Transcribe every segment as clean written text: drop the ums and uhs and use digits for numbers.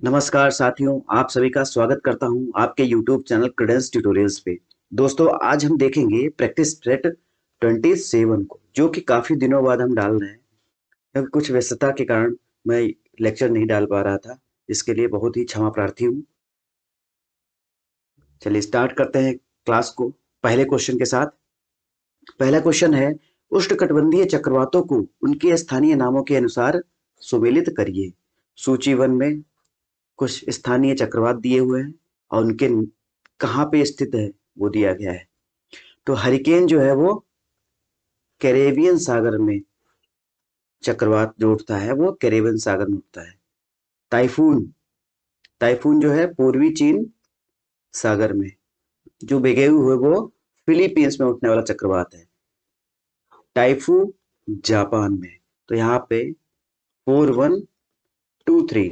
नमस्कार साथियों, आप सभी का स्वागत करता हूं आपके YouTube चैनल क्रेडेंस ट्यूटोरियल्स पे। दोस्तों, आज हम देखेंगे प्रैक्टिस सेट 27 को, जो कि काफ़ी दिनों बाद हम डाल रहे हैं क्योंकि कुछ व्यस्तता के कारण मैं लेक्चर नहीं डाल पा रहा था। इसके लिए बहुत ही क्षमा प्रार्थी हूँ। चलिए स्टार्ट करते हैं क्लास को पहले क्वेश्चन के साथ। पहला क्वेश्चन है, उष्णकटिबंधीय चक्रवातों को उनके स्थानीय नामों के अनुसार सुमेलित करिए। सूची 1 में कुछ स्थानीय चक्रवात दिए हुए हैं और उनके कहाँ पे स्थित है वो दिया गया है। तो हरिकेन जो है वो कैरेबियन सागर में चक्रवात जो उठता है वो कैरेबियन सागर में उठता है। टाइफून टाइफून जो है पूर्वी चीन सागर में। जो बेगेऊ है वो फिलीपींस में उठने वाला चक्रवात है। टाइफू जापान में। तो यहाँ पे 4123,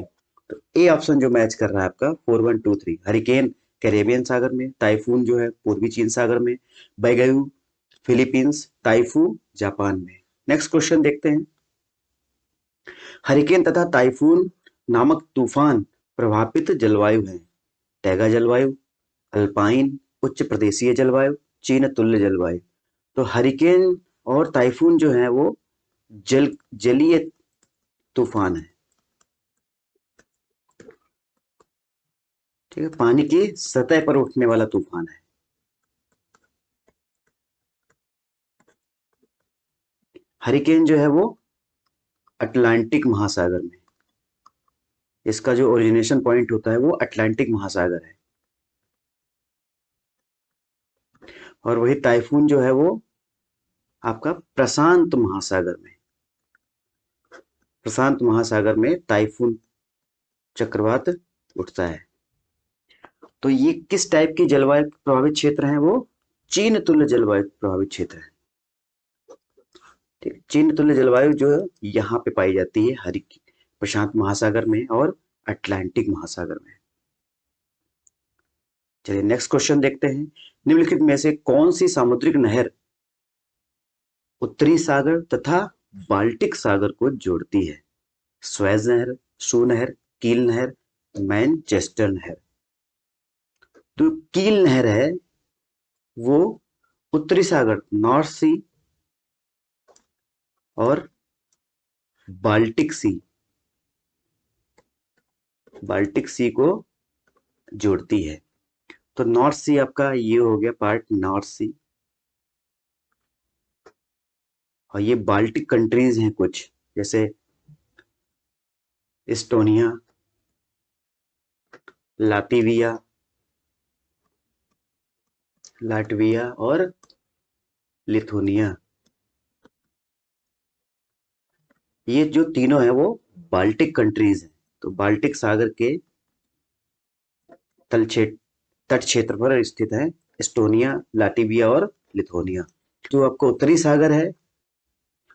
तो ए ऑप्शन जो मैच कर रहा है आपका 4123। हरिकेन कैरेबियन सागर में, टाइफून जो है पूर्वी चीन सागर में, बैगयू फिलीपींस, टाइफू जापान में। नेक्स्ट क्वेश्चन देखते हैं। हरिकेन तथा टाइफून नामक तूफान प्रभावित जलवायु है। टैगा जलवायु, अल्पाइन उच्च प्रदेशीय जलवायु, चीन तुल्य जलवायु। तो हरिकेन और टाइफून जो है वो जलीय तूफान है। ठीक है, पानी की सतह पर उठने वाला तूफान है। हरिकेन जो है वो अटलांटिक महासागर में, इसका जो ओरिजिनेशन पॉइंट होता है वो अटलांटिक महासागर है। और वही टाइफून जो है वो आपका प्रशांत महासागर में टाइफून चक्रवात उठता है। तो ये किस टाइप की जलवायु प्रभावित क्षेत्र है? वो चीन तुल्य जलवायु प्रभावित क्षेत्र है। ठीक, चीन तुल्य जलवायु जो है यहाँ पे पाई जाती है हरि प्रशांत महासागर में और अटलांटिक महासागर में। चलिए नेक्स्ट क्वेश्चन देखते हैं। निम्नलिखित में से कौन सी सामुद्रिक नहर उत्तरी सागर तथा बाल्टिक सागर को जोड़ती है? स्वेज नहर, शू नहर, कील नहर, मैनचेस्टर नहर। तो कील नहर है वो उत्तरी सागर नॉर्थ सी और बाल्टिक सी को जोड़ती है। तो नॉर्थ सी आपका ये हो गया पार्ट नॉर्थ सी, और ये बाल्टिक कंट्रीज हैं कुछ, जैसे एस्टोनिया, लातिविया लाटविया और लिथुनिया। ये जो तीनों हैं वो बाल्टिक कंट्रीज हैं। तो बाल्टिक सागर के तल क्षेत्र तट क्षेत्र पर स्थित है एस्टोनिया, लाटविया और लिथुनिया। जो आपको उत्तरी सागर है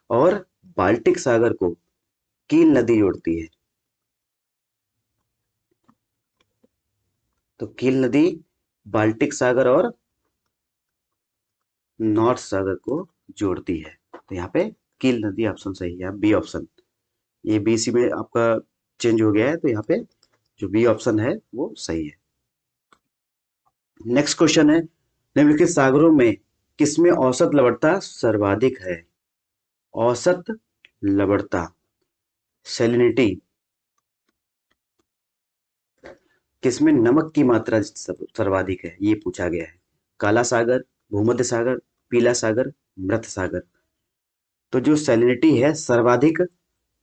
और बाल्टिक सागर को कील नदी जोड़ती है। तो कील नदी बाल्टिक सागर और नॉर्थ सागर को जोड़ती है। तो यहाँ पे कील नदी ऑप्शन सही है, बी ऑप्शन। ये बी सी में आपका चेंज हो गया है, तो यहाँ पे जो बी ऑप्शन है वो सही है। नेक्स्ट क्वेश्चन है, निम्नलिखित सागरों में किसमें औसत लवणता सर्वाधिक है? औसत लवणता सैलिनिटी, किसमें नमक की मात्रा सर्वाधिक है ये पूछा गया है। काला सागर, भूमध्य सागर, पीला सागर, मृत सागर। तो जो सैलिनिटी है सर्वाधिक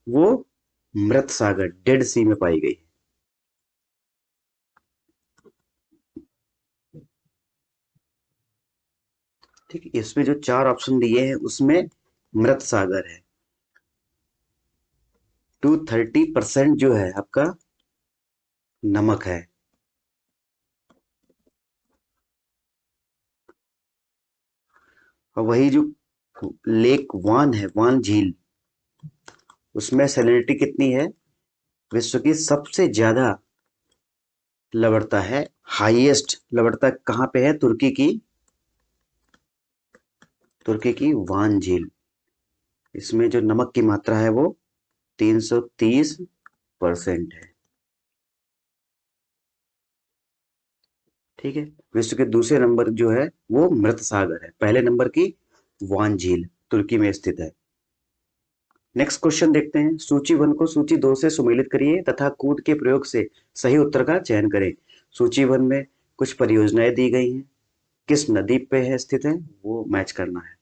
वो मृत सागर डेड सी में पाई गई। ठीक है, इसमें जो चार ऑप्शन दिए हैं उसमें मृत सागर है। 230% जो है आपका नमक है। और वही जो लेक वान है, वान झील, उसमें सैलिनिटी कितनी है? विश्व की सबसे ज्यादा लवणता है। हाईएस्ट लवणता कहाँ पे है? तुर्की की वान झील। इसमें जो नमक की मात्रा है वो 330% है। ठीक है। विश्व के दूसरे नंबर जो है वो मृत सागर है, पहले नंबर की वान झील तुर्की में स्थित है। नेक्स्ट क्वेश्चन देखते हैं, सूची 1 को सूची 2 से सुमेलित करिए तथा कूट के प्रयोग से सही उत्तर का चयन करें। सूची 1 में कुछ परियोजनाएं दी गई हैं, किस नदी पे है स्थित है वो मैच करना है।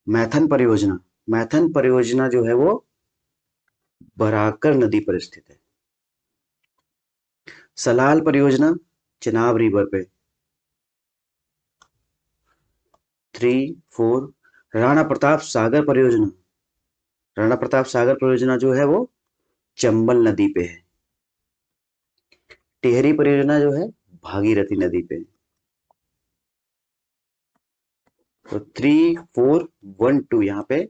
मैथन परियोजना, मैथन परियोजना जो है वो बराकर नदी पर स्थित है। सलाल परियोजना चिनाब रिवर पे। 3, 4। राणा प्रताप सागर परियोजना, राणा प्रताप सागर परियोजना जो है वो चंबल नदी पे है। टिहरी परियोजना जो है भागीरथी नदी पे है। तो 3, 4, 1, 2 यहाँ पे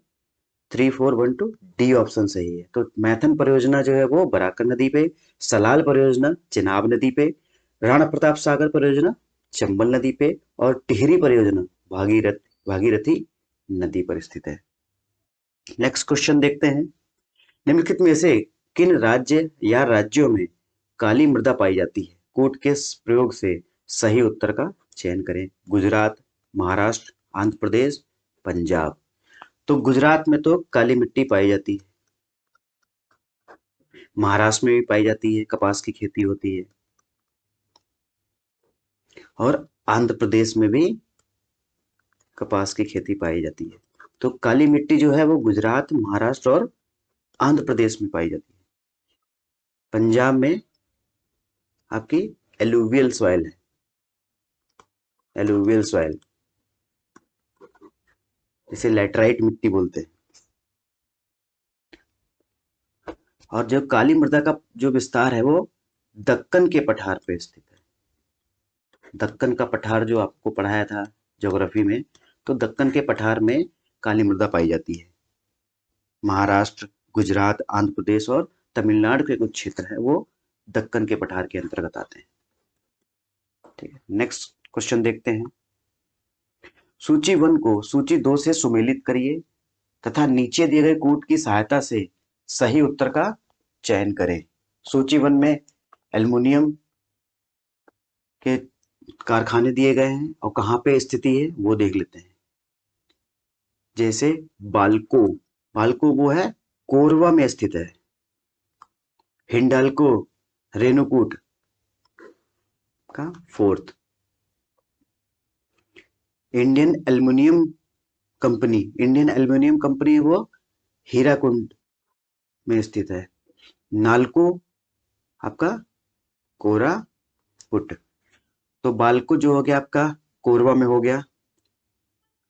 3, 4, 1, 2 डी ऑप्शन सही है। तो मैथन परियोजना जो है वो बराकर नदी पे, सलाल परियोजना चिनाब नदी पे, राणा प्रताप सागर परियोजना चंबल नदी पे और टिहरी परियोजना भागीरथी नदी पर स्थित है। नेक्स्ट क्वेश्चन देखते हैं, निम्नलिखित में से किन राज्य या राज्यों में काली मृदा पाई जाती है, कूट के प्रयोग से सही उत्तर का चयन करें। गुजरात, महाराष्ट्र, आंध्र प्रदेश, पंजाब। तो गुजरात में तो काली मिट्टी पाई जाती है, महाराष्ट्र में भी पाई जाती है, कपास की खेती होती है, और आंध्र प्रदेश में भी कपास की खेती पाई जाती है। तो काली मिट्टी जो है वो गुजरात, महाराष्ट्र और आंध्र प्रदेश में पाई जाती है। पंजाब में आपकी एलुवियल सॉइल है, एलुवियल सॉइल, इसे लैटराइट मिट्टी बोलते हैं। और जो काली मृदा का जो विस्तार है वो दक्कन के पठार पे स्थित है। दक्कन का पठार जो आपको पढ़ाया था ज्योग्राफी में, तो दक्कन के पठार में काली मृदा पाई जाती है। महाराष्ट्र, गुजरात, आंध्र प्रदेश और तमिलनाडु के कुछ क्षेत्र है वो दक्कन के पठार के अंतर्गत आते हैं। ठीक है, नेक्स्ट क्वेश्चन देखते हैं, सूची 1 को सूची 2 से सुमेलित करिए तथा नीचे दिए गए कूट की सहायता से सही उत्तर का चयन करें। सूची 1 में एल्युमिनियम के कारखाने दिए गए हैं और कहाँ पे स्थिति है वो देख लेते हैं। जैसे बाल्को, बाल्को वो है कोरबा में स्थित है। हिंडाल्को रेणुकूट का 4th। Indian aluminium company, Indian aluminium company वो हीराकुंड में स्थित है। नालको आपका कोरापुट। तो बाल्को जो हो गया आपका कोरबा में हो गया,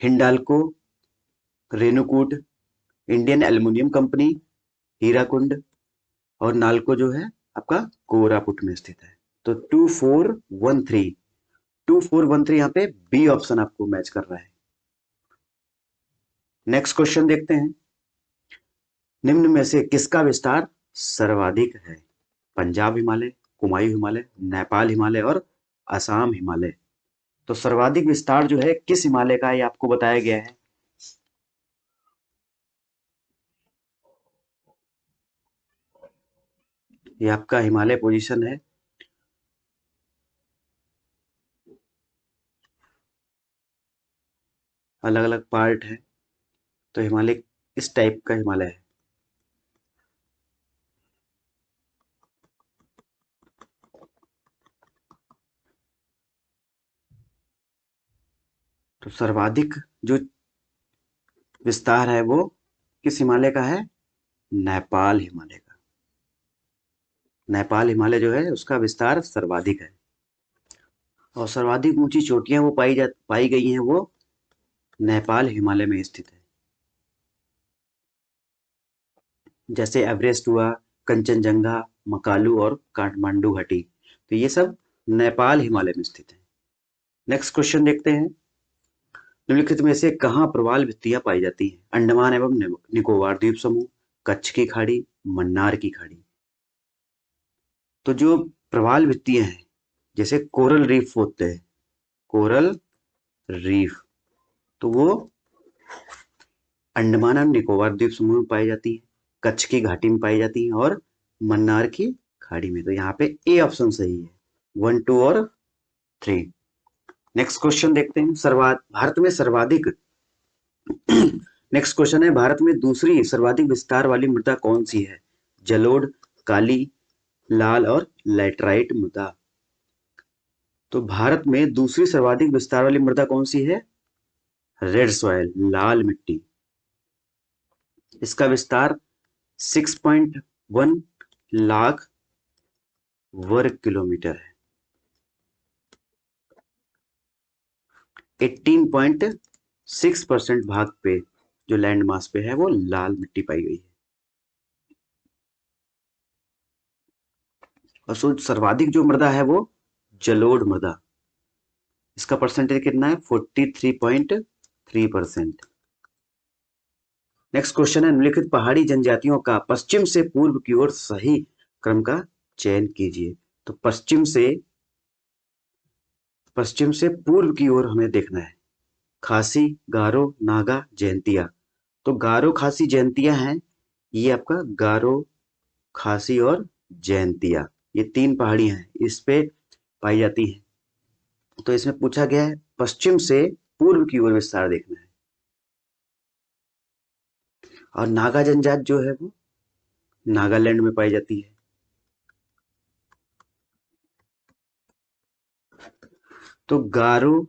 Hindalco Renukoot, Indian aluminium company Hirakud और नालको जो है आपका कोरापुट में स्थित है। तो 2413, 2413 यहाँ पे बी ऑप्शन आपको मैच कर रहा है। नेक्स्ट क्वेश्चन देखते हैं, निम्न में से किसका विस्तार सर्वाधिक है। पंजाब हिमालय, कुमायूं हिमालय, नेपाल हिमालय और असम हिमालय। तो सर्वाधिक विस्तार जो है किस हिमालय का है ये आपको बताया गया है। ये आपका हिमालय पोजीशन है, अलग अलग पार्ट है। तो हिमालय इस टाइप का हिमालय है। तो सर्वाधिक जो विस्तार है वो किस हिमालय का है, नेपाल हिमालय का। नेपाल हिमालय जो है उसका विस्तार सर्वाधिक है। और सर्वाधिक ऊंची चोटियां वो पाई गई हैं वो नेपाल हिमालय में स्थित है। जैसे एवरेस्ट हुआ, कंचनजंगा, मकालू और काठमांडू घाटी। तो ये सब नेपाल हिमालय में स्थित है। नेक्स्ट क्वेश्चन देखते हैं, निम्नलिखित में से कहाँ प्रवाल भित्तियां पाई जाती हैं। अंडमान एवं निकोबार द्वीप समूह, कच्छ की खाड़ी, मन्नार की खाड़ी। तो जो प्रवाल भित्तियां हैं जैसे कोरल रीफ होते हैं, कोरल रीफ, तो वो अंडमान एवं निकोबार द्वीप समूह में पाई जाती है, कच्छ की घाटी में पाई जाती है और मन्नार की खाड़ी में। तो यहाँ पे ए ऑप्शन सही है, 1, 2 और 3। नेक्स्ट क्वेश्चन देखते हैं। भारत में सर्वाधिक नेक्स्ट क्वेश्चन है, भारत में दूसरी सर्वाधिक विस्तार वाली मृदा कौन सी है? जलोढ़, काली, लाल और लैटराइट मृदा। तो भारत में दूसरी सर्वाधिक विस्तार वाली मृदा कौन सी है? रेड सॉइल, लाल मिट्टी। इसका विस्तार 6.1 लाख वर्ग किलोमीटर है। 18.6% भाग पे जो लैंड मास पे है वो लाल मिट्टी पाई गई है। और सर्वाधिक जो मृदा है वो जलोढ़ मृदा। इसका परसेंटेज कितना है? 43.3%। नेक्स्ट क्वेश्चन है, निम्नलिखित पहाड़ी जनजातियों का पश्चिम से पूर्व की ओर सही क्रम का चयन कीजिए। तो पश्चिम से पूर्व की ओर हमें देखना है। खासी, गारो, नागा, जयंतिया। तो गारो, खासी, जयंतिया हैं। ये आपका गारो, खासी और जयंतिया, ये 3 पहाड़ियां हैं, इस पे पाई जाती हैं। तो इसमें पूछा गया है पश्चिम से पूर्व की ओर विस्तार देखना है। और नागा जनजाति जो है वो नागालैंड में पाई जाती है। तो गारो,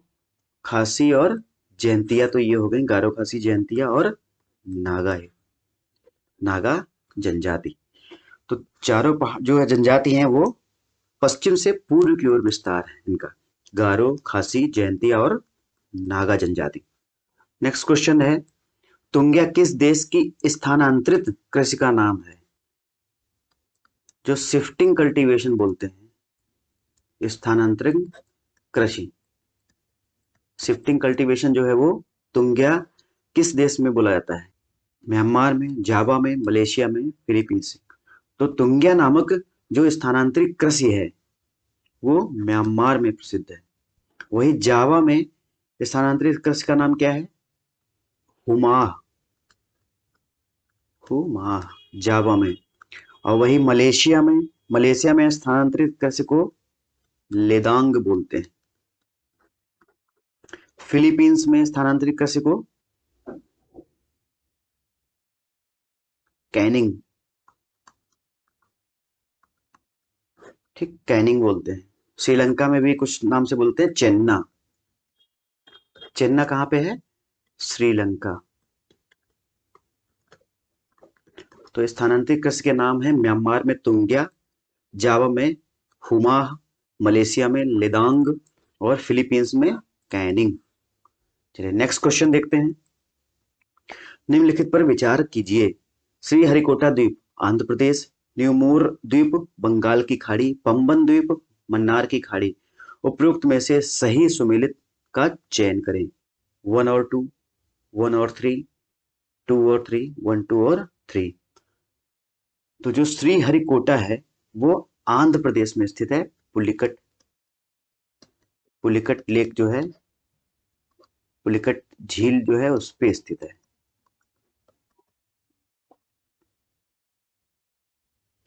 खासी और जयंतिया, तो ये हो गई गारो, खासी, जयंतिया और नागा है, नागा जनजाति। तो चारों जो है जनजाति हैं वो पश्चिम से पूर्व की ओर विस्तार है इनका। गारो, खासी, जयंतिया और नागा जनजाति। नेक्स्ट क्वेश्चन है, तुंग्या किस देश की स्थानांतरित कृषि का नाम है? जो शिफ्टिंग कल्टीवेशन बोलते हैं, स्थानांतरित कृषि, शिफ्टिंग कल्टीवेशन जो है वो तुंग्या किस देश में बोला जाता है? म्यांमार में, जावा में, मलेशिया में, फिलीपींस में। तो तुंग्या नामक जो स्थानांतरित कृषि है वो म्यांमार में प्रसिद्ध है। वही जावा में स्थानांतरित कृषि का नाम क्या है? हुमाह, हुमाह, जावा में। और वही मलेशिया में स्थानांतरित कृषि को लेदांग बोलते हैं। फिलीपींस में स्थानांतरित कृषि को कैनिंग, ठीक, कैनिंग बोलते हैं। श्रीलंका में भी कुछ नाम से बोलते हैं चेन्ना। चेन्ना कहां पे है? श्रीलंका। तो स्थानांतरित कृषि के नाम है म्यांमार में तुंग्या, जावा में हुमाह, मलेशिया में लेदांग और फिलीपींस में कैनिंग। चलिए नेक्स्ट क्वेश्चन देखते हैं। निम्नलिखित पर विचार कीजिए। श्रीहरिकोटा द्वीप आंध्र प्रदेश, न्यूमोर द्वीप बंगाल की खाड़ी, पंबन द्वीप मन्नार की खाड़ी। उपरोक्त में से सही सुमेलित का चयन करें। 1 और 2, 1 और 3, 2 और 3, 1, 2 और 3। तो जो श्रीहरिकोटा है वो आंध्र प्रदेश में स्थित है। पुलिकट लेक जो है, पुलिकट झील जो है उस पे स्थित है।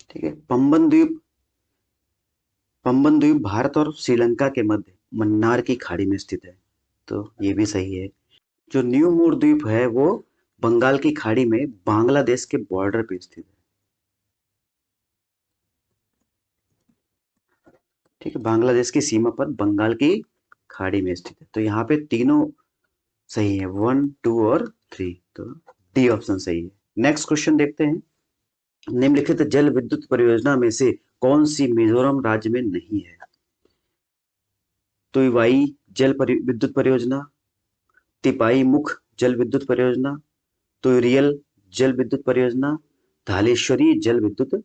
ठीक है। पंबन द्वीप भारत और श्रीलंका के मध्य मन्नार की खाड़ी में स्थित है, तो ये भी सही है। जो न्यू मोर द्वीप है वो बंगाल की खाड़ी में बांग्लादेश के बॉर्डर पे स्थित है। ठीक है, बांग्लादेश की सीमा पर बंगाल की खाड़ी में स्थित है। तो यहाँ पे तीनों सही है, 1, 2 और 3, तो डी ऑप्शन सही है। नेक्स्ट क्वेश्चन देखते हैं। निम्नलिखित जल विद्युत परियोजना में से कौन सी मिजोरम राज्य में नहीं है? तुईवाई विद्युत परियोजना, तिपाई मुख जल विद्युत परियोजना, तुरियल जल विद्युत परियोजना, धालेश्वरी जल विद्युत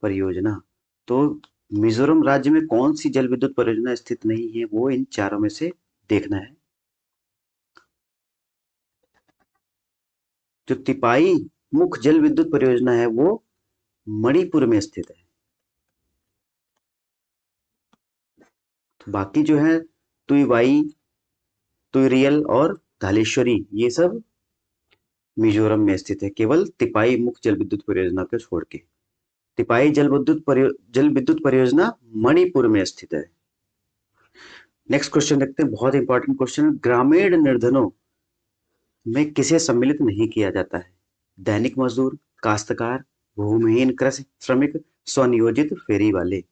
परियोजना। तो मिजोरम राज्य में कौन सी जल विद्युत परियोजना स्थित नहीं है, वो इन चारों में से देखना है। जो तिपाई मुख जल विद्युत परियोजना है वो मणिपुर में स्थित है। तो बाकी जो है तुईवाई, तुरियल और धालेश्वरी, ये सब मिजोरम में स्थित है, केवल तिपाई मुख जल विद्युत परियोजना को छोड़ के। तिपाई जल विद्युत परियोजना मणिपुर में स्थित है। नेक्स्ट क्वेश्चन देखते हैं, बहुत इंपॉर्टेंट क्वेश्चन। ग्रामीण निर्धनों में किसे सम्मिलित नहीं किया जाता है? दैनिक मजदूर, काश्तकार, भूमिहीन कृषि श्रमिक, स्वनियोजित फेरी वाले।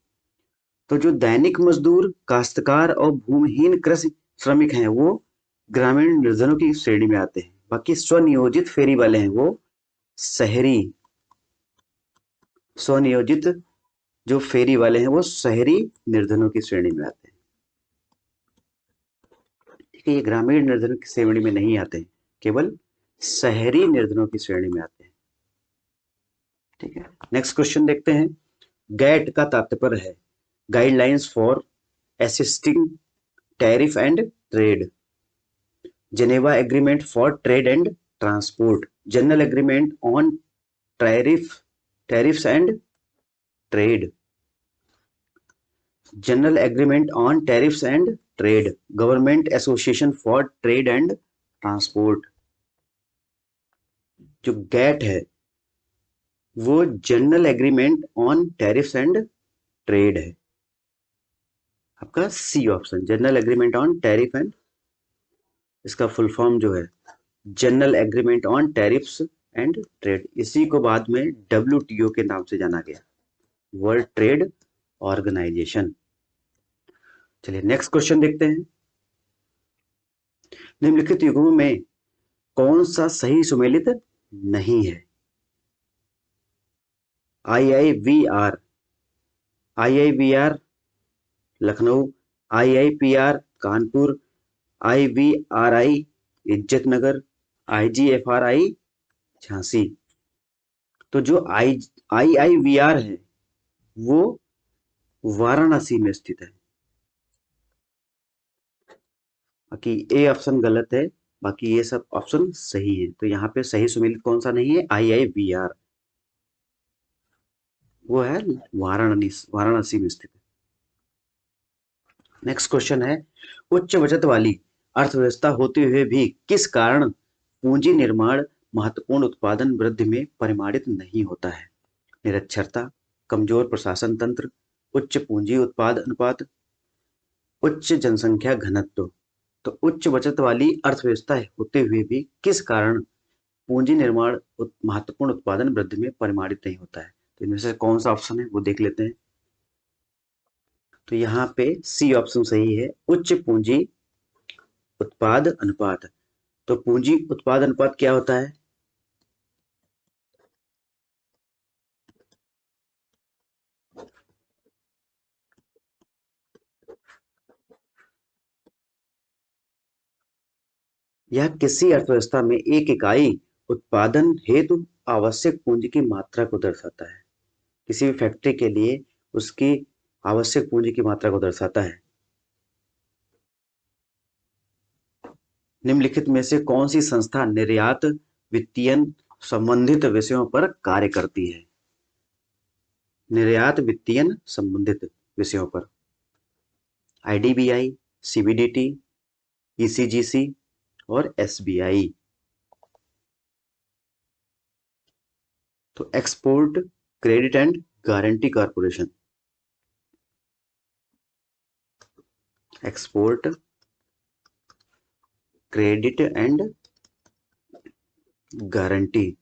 तो जो दैनिक मजदूर, काश्तकार और भूमिहीन कृषि श्रमिक हैं वो ग्रामीण निर्धनों की श्रेणी में आते हैं। बाकी स्वनियोजित फेरी वाले हैं वो शहरी, स्वनियोजित जो फेरी वाले हैं वो शहरी निर्धनों की श्रेणी में आते हैं। ठीक है, ये ग्रामीण निर्धनों की श्रेणी में नहीं आते हैं, केवल शहरी निर्धनों की श्रेणी में आते हैं। ठीक है, नेक्स्ट क्वेश्चन देखते हैं। गैट का तात्पर्य है guidelines for assisting tariff and trade, Geneva agreement for trade and transport, general agreement on tariffs and trade, general agreement on tariffs and trade, government association for trade and transport. जो GATT है वो general agreement on tariffs and trade है, आपका C option, general agreement on tariff and, इसका full form जो है general agreement on tariffs and trade. इसी को बाद में WTO के नाम से जाना गया, वर्ल्ड ट्रेड ऑर्गेनाइजेशन। चलिए नेक्स्ट क्वेश्चन देखते हैं। निम्नलिखित युग्मों में कौन सा सही सुमेलित नहीं है? IIVR, IIVR Lucknow, IIPR Kanpur, IVRI Izzatnagar, IGFRI Jhansi. तो जो IIVR है वो वाराणसी में स्थित है। बाकी ए ऑप्शन गलत है, बाकी ये सब ऑप्शन सही है। तो यहाँ पे सही सुमेलित कौन सा नहीं है? IIVR, वो है वाराणसी में स्थित है। नेक्स्ट क्वेश्चन है, उच्च बचत वाली अर्थव्यवस्था होते हुए भी किस कारण पूंजी निर्माण महत्वपूर्ण उत्पादन वृद्धि में परिमाणित नहीं होता है? निरक्षरता, कमजोर प्रशासन तंत्र, उच्च पूंजी उत्पाद अनुपात, उच्च जनसंख्या घनत्व। तो उच्च बचत वाली अर्थव्यवस्था होते हुए भी किस कारण पूंजी निर्माण महत्वपूर्ण उत्पादन वृद्धि में परिमाणित नहीं होता है? तो इनमें से कौन सा ऑप्शन है वो देख लेते हैं। तो यहाँ पे सी ऑप्शन सही है, उच्च पूंजी उत्पाद अनुपात। तो पूंजी उत्पाद अनुपात क्या होता है? यह किसी अर्थव्यवस्था में एक इकाई उत्पादन हेतु आवश्यक पूंजी की मात्रा को दर्शाता है। किसी भी फैक्ट्री के लिए उसकी आवश्यक पूंजी की मात्रा को दर्शाता है। निम्नलिखित में से कौन सी संस्था निर्यात वित्तीयन संबंधित विषयों पर कार्य करती है? निर्यात वित्तीयन संबंधित विषयों पर IDBI, CBDT, ECGC और SBI। तो export credit and guarantee corporation, export credit and guarantee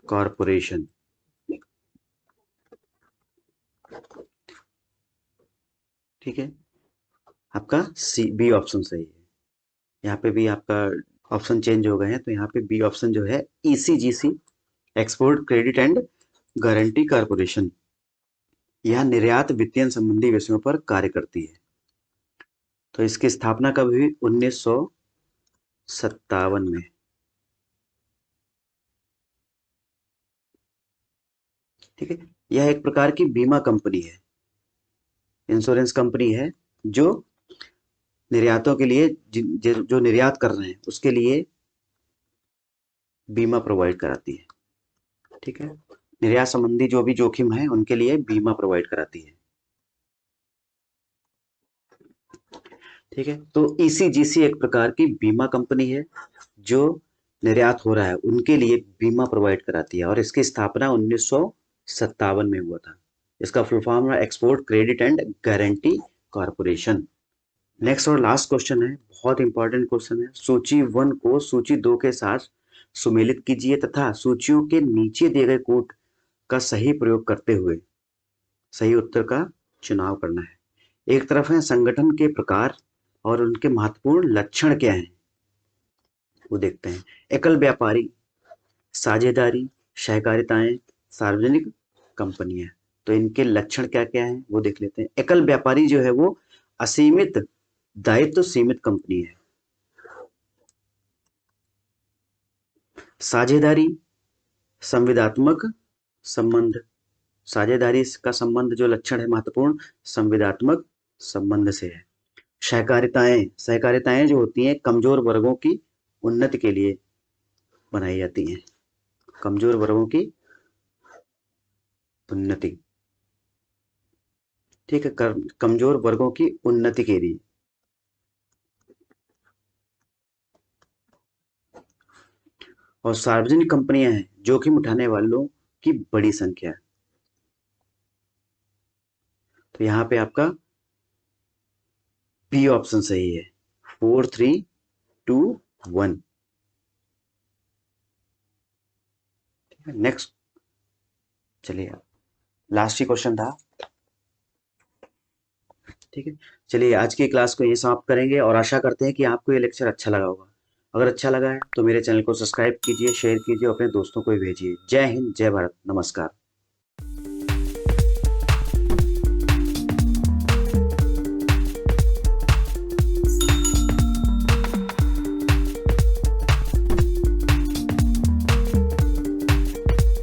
corporation. ठीक है, आपका बी ऑप्शन सही है। यहाँ पे भी आपका ऑप्शन चेंज हो गए हैं, तो यहाँ पे बी ऑप्शन जो है ECGC, export credit and guarantee corporation, यह निर्यात वित्तीयन संबंधी विषयों पर कार्य करती है। तो इसकी स्थापना कब हुई? 1957 में। ठीक है, यह एक प्रकार की बीमा कंपनी है, इंश्योरेंस कंपनी है, जो निर्यातों के लिए जो निर्यात कर रहे हैं उसके लिए बीमा प्रोवाइड कराती है। ठीक है, निर्यात संबंधी जो भी जोखिम है उनके लिए बीमा प्रोवाइड कराती है। ठीक है, तो ECGC एक प्रकार की बीमा कंपनी है जो निर्यात हो रहा है उनके लिए बीमा प्रोवाइड कराती है, और इसकी स्थापना 57 में हुआ था। इसका फुल फॉर्म है export credit and guarantee corporation. Next और लास्ट क्वेश्चन है, बहुत इंपॉर्टेंट क्वेश्चन है। सूची 1 को सूची 2 के साथ सुमेलित कीजिए तथा सूचियों के नीचे दिए गए कोड का सही प्रयोग करते हुए सही उत्तर का चुनाव करना है। एक तरफ है संगठन के प्रकार और उनके महत्वपूर्ण लक्षण क्या हैं, वो देखते हैं। एकल व्यापारी, साझेदारी, सहकारिताएं, सार्वजनिक कंपनियां। तो इनके लक्षण क्या क्या हैं वो देख लेते हैं। एकल व्यापारी जो है वो असीमित दायित्व सीमित कंपनी है। साझेदारी, संविदात्मक संबंध, साझेदारी का संबंध जो लक्षण है महत्वपूर्ण संविदात्मक संबंध से है। सहकारिताएं, सहकारिताएं जो होती हैं कमजोर वर्गों की उन्नति के लिए बनाई जाती हैं, कमजोर वर्गों की उन्नति, ठीक है, कमजोर वर्गों की उन्नति के लिए। और सार्वजनिक कंपनियां हैं जोखिम उठाने वालों की बड़ी संख्या। तो यहाँ पे आपका बी ऑप्शन सही है, 4 3 2 1। ठीक है, नेक्स्ट चलिए, लास्ट ही क्वेश्चन था। ठीक है, चलिए आज की क्लास को ये समाप्त करेंगे और आशा करते हैं कि आपको ये लेक्चर अच्छा लगा होगा। अगर अच्छा लगा है तो मेरे चैनल को सब्सक्राइब कीजिए, शेयर कीजिए, अपने दोस्तों को भी भेजिए। जय हिंद, जय भारत, नमस्कार।